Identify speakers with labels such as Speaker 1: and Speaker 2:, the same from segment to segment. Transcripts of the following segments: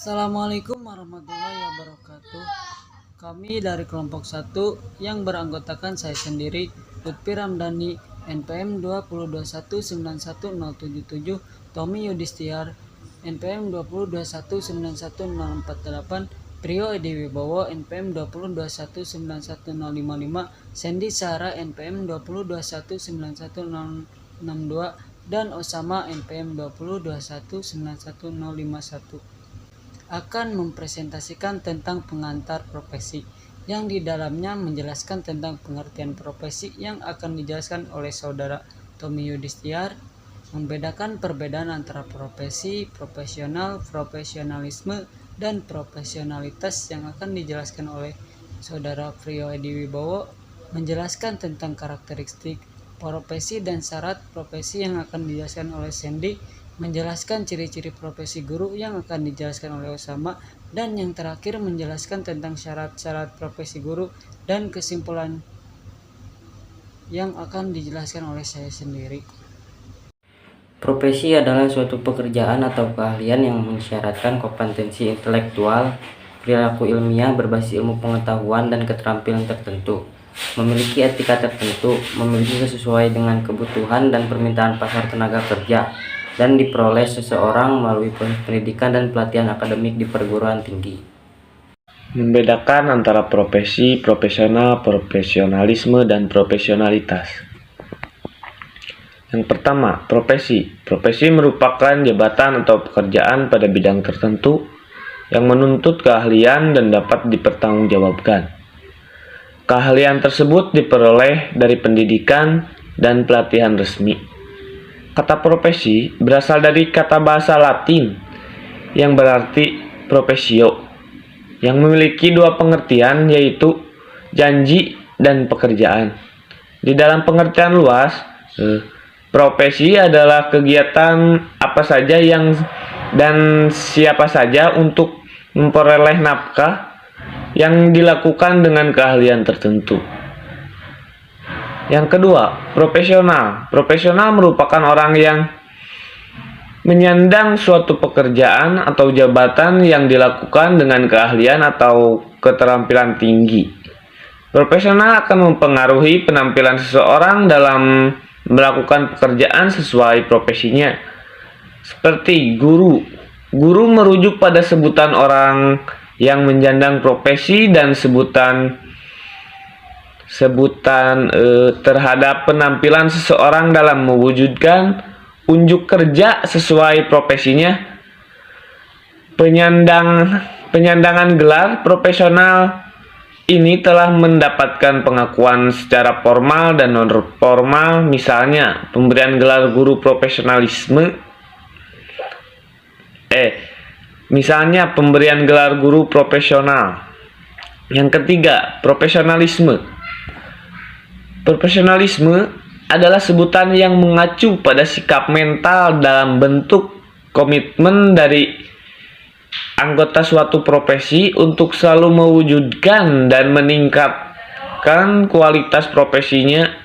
Speaker 1: Assalamualaikum warahmatullahi wabarakatuh. Kami dari kelompok 1 yang beranggotakan saya sendiri, Lutfi Ramdhani, NPM 202191077, Tommy Yudhistiar, NPM 202191048, Prio Edi Wibowo, NPM 202191055, Sandy Sara, NPM 202191062, dan Osama, NPM 202191051, akan mempresentasikan tentang pengantar profesi, yang di dalamnya menjelaskan tentang pengertian profesi yang akan dijelaskan oleh saudara Tommy Yudhistiar, membedakan perbedaan antara profesi, profesional, profesionalisme, dan profesionalitas yang akan dijelaskan oleh saudara Prio Edi Wibowo, menjelaskan tentang karakteristik profesi dan syarat profesi yang akan dijelaskan oleh Sandy, menjelaskan ciri-ciri profesi guru yang akan dijelaskan oleh Osama, dan yang terakhir menjelaskan tentang syarat-syarat profesi guru dan kesimpulan yang akan dijelaskan oleh saya sendiri.
Speaker 2: Profesi adalah suatu pekerjaan atau keahlian yang mensyaratkan kompetensi intelektual, perilaku ilmiah berbasis ilmu pengetahuan dan keterampilan tertentu, memiliki etika tertentu, memiliki sesuai dengan kebutuhan dan permintaan pasar tenaga kerja, dan diperoleh seseorang melalui proses pendidikan dan pelatihan akademik di perguruan tinggi.
Speaker 3: Membedakan antara profesi, profesional, profesionalisme, dan profesionalitas. Yang pertama, profesi. Profesi merupakan jabatan atau pekerjaan pada bidang tertentu yang menuntut keahlian dan dapat dipertanggungjawabkan. Keahlian tersebut diperoleh dari pendidikan dan pelatihan resmi. Kata profesi berasal dari kata bahasa Latin yang berarti profesio, yang memiliki dua pengertian, yaitu janji dan pekerjaan. Di dalam pengertian luas, profesi adalah kegiatan apa saja yang dan siapa saja untuk memperoleh nafkah yang dilakukan dengan keahlian tertentu. Yang kedua, profesional. Profesional merupakan orang yang menyandang suatu pekerjaan atau jabatan yang dilakukan dengan keahlian atau keterampilan tinggi. Profesional akan mempengaruhi penampilan seseorang dalam melakukan pekerjaan sesuai profesinya. Seperti guru. Guru merujuk pada sebutan orang yang menyandang profesi dan sebutan terhadap penampilan seseorang dalam mewujudkan unjuk kerja sesuai profesinya. Penyandangan gelar profesional ini telah mendapatkan pengakuan secara formal dan non-formal, misalnya pemberian gelar guru profesionalisme. Misalnya pemberian gelar guru profesional. Yang ketiga, profesionalisme. Profesionalisme adalah sebutan yang mengacu pada sikap mental dalam bentuk komitmen dari anggota suatu profesi untuk selalu mewujudkan dan meningkatkan kualitas profesinya.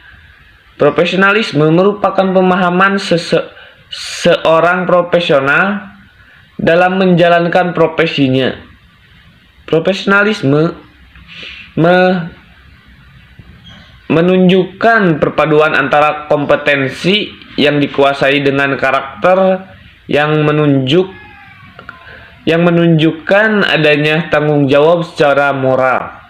Speaker 3: Profesionalisme merupakan pemahaman seorang profesional dalam menjalankan profesinya. Profesionalisme menunjukkan perpaduan antara kompetensi yang dikuasai dengan karakter yang menunjukkan adanya tanggung jawab secara moral.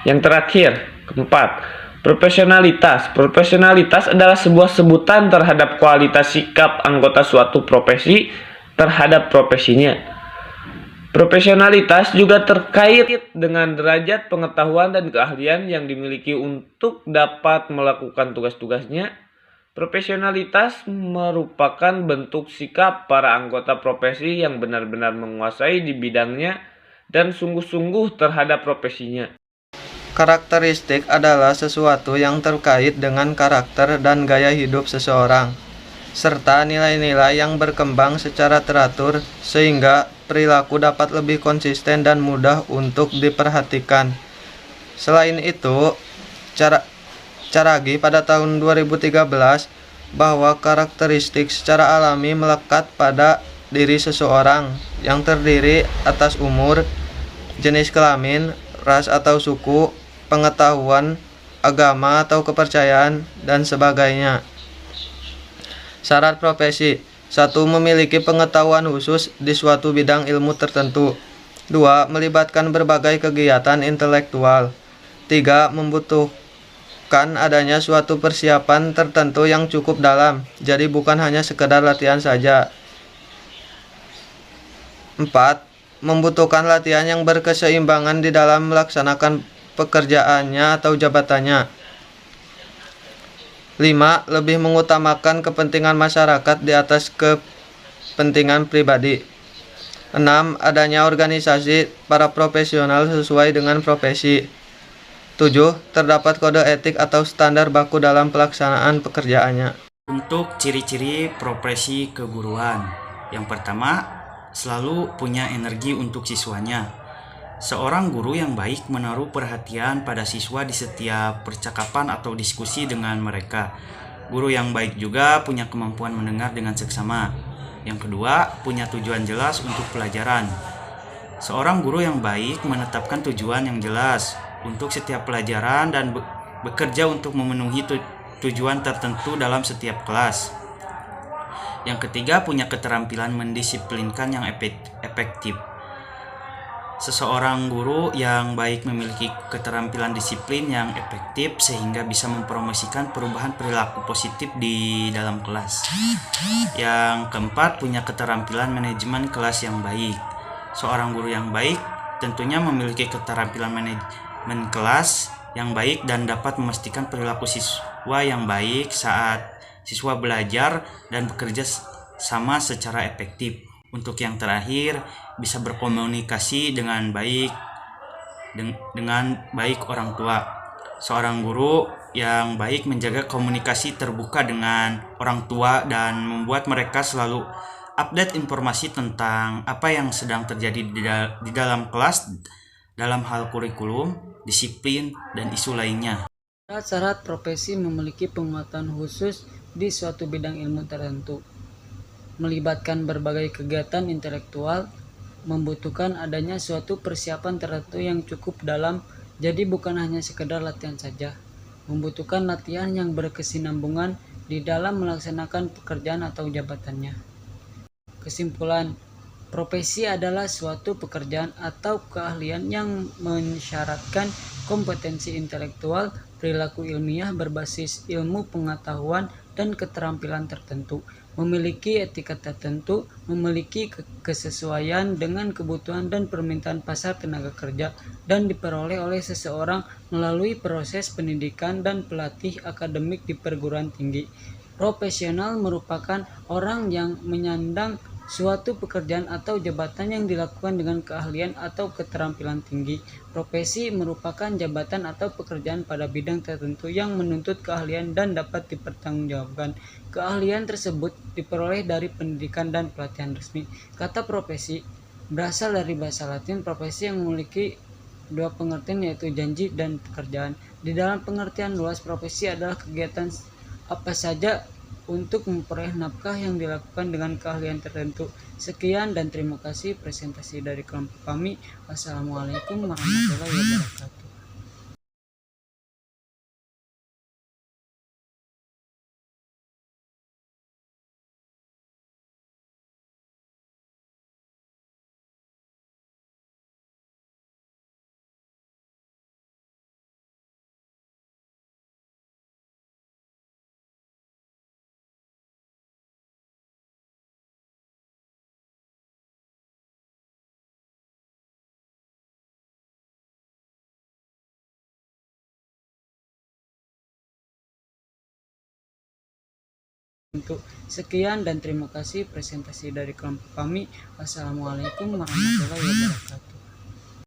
Speaker 3: Yang terakhir, keempat, profesionalitas. Profesionalitas adalah sebuah sebutan terhadap kualitas sikap anggota suatu profesi terhadap profesinya. Profesionalitas juga terkait dengan derajat pengetahuan dan keahlian yang dimiliki untuk dapat melakukan tugas-tugasnya. Profesionalitas merupakan bentuk sikap para anggota profesi yang benar-benar menguasai di bidangnya dan sungguh-sungguh terhadap profesinya.
Speaker 4: Karakteristik adalah sesuatu yang terkait dengan karakter dan gaya hidup seseorang, serta nilai-nilai yang berkembang secara teratur sehingga perilaku dapat lebih konsisten dan mudah untuk diperhatikan. Selain itu, Caragi pada tahun 2013 bahwa karakteristik secara alami melekat pada diri seseorang yang terdiri atas umur, jenis kelamin, ras atau suku, pengetahuan, agama atau kepercayaan, dan sebagainya. Syarat profesi: 1. Memiliki pengetahuan khusus di suatu bidang ilmu tertentu. 2. Melibatkan berbagai kegiatan intelektual. 3. Membutuhkan adanya suatu persiapan tertentu yang cukup dalam, jadi bukan hanya sekedar latihan saja. 4. Membutuhkan latihan yang berkeseimbangan di dalam melaksanakan pekerjaannya atau jabatannya. 5. Lebih mengutamakan kepentingan masyarakat di atas kepentingan pribadi. 6. Adanya organisasi para profesional sesuai dengan profesi. 7. Terdapat kode etik atau standar baku dalam pelaksanaan pekerjaannya.
Speaker 5: Untuk ciri-ciri profesi keguruan, yang pertama, selalu punya energi untuk siswanya. Seorang guru yang baik menaruh perhatian pada siswa di setiap percakapan atau diskusi dengan mereka. Guru yang baik juga punya kemampuan mendengar dengan seksama. Yang kedua, punya tujuan jelas untuk pelajaran. Seorang guru yang baik menetapkan tujuan yang jelas untuk setiap pelajaran dan bekerja untuk memenuhi tujuan tertentu dalam setiap kelas. Yang ketiga, punya keterampilan mendisiplinkan yang efektif. Seseorang guru yang baik memiliki keterampilan disiplin yang efektif sehingga bisa mempromosikan perubahan perilaku positif di dalam kelas. Yang keempat, punya keterampilan manajemen kelas yang baik. Seorang guru yang baik tentunya memiliki keterampilan manajemen kelas yang baik dan dapat memastikan perilaku siswa yang baik saat siswa belajar dan bekerja sama secara efektif. Untuk yang terakhir, bisa berkomunikasi dengan baik orang tua. Seorang guru yang baik menjaga komunikasi terbuka dengan orang tua dan membuat mereka selalu update informasi tentang apa yang sedang terjadi di dalam kelas dalam hal kurikulum, disiplin, dan isu lainnya.
Speaker 1: Syarat-syarat profesi memiliki penguatan khusus di suatu bidang ilmu tertentu. Melibatkan berbagai kegiatan intelektual, membutuhkan adanya suatu persiapan tertentu yang cukup dalam, jadi bukan hanya sekedar latihan saja. Membutuhkan latihan yang berkesinambungan di dalam melaksanakan pekerjaan atau jabatannya. Kesimpulan, profesi adalah suatu pekerjaan atau keahlian yang mensyaratkan kompetensi intelektual, perilaku ilmiah berbasis ilmu pengetahuan, dan keterampilan tertentu, memiliki etika tertentu, memiliki kesesuaian dengan kebutuhan dan permintaan pasar tenaga kerja, dan diperoleh oleh seseorang melalui proses pendidikan dan pelatih akademik di perguruan tinggi. Profesional merupakan orang yang menyandang suatu pekerjaan atau jabatan yang dilakukan dengan keahlian atau keterampilan tinggi. Profesi merupakan jabatan atau pekerjaan pada bidang tertentu yang menuntut keahlian dan dapat dipertanggungjawabkan. Keahlian tersebut diperoleh dari pendidikan dan pelatihan resmi. Kata profesi berasal dari bahasa Latin profesi yang memiliki dua pengertian, yaitu janji dan pekerjaan. Di dalam pengertian luas, profesi adalah kegiatan apa saja untuk memperoleh nafkah yang dilakukan dengan keahlian tertentu. Sekian dan terima kasih presentasi dari kelompok kami. Wassalamualaikum warahmatullahi wabarakatuh. Sekian dan terima kasih presentasi dari kelompok kami. Wassalamualaikum warahmatullahi wabarakatuh.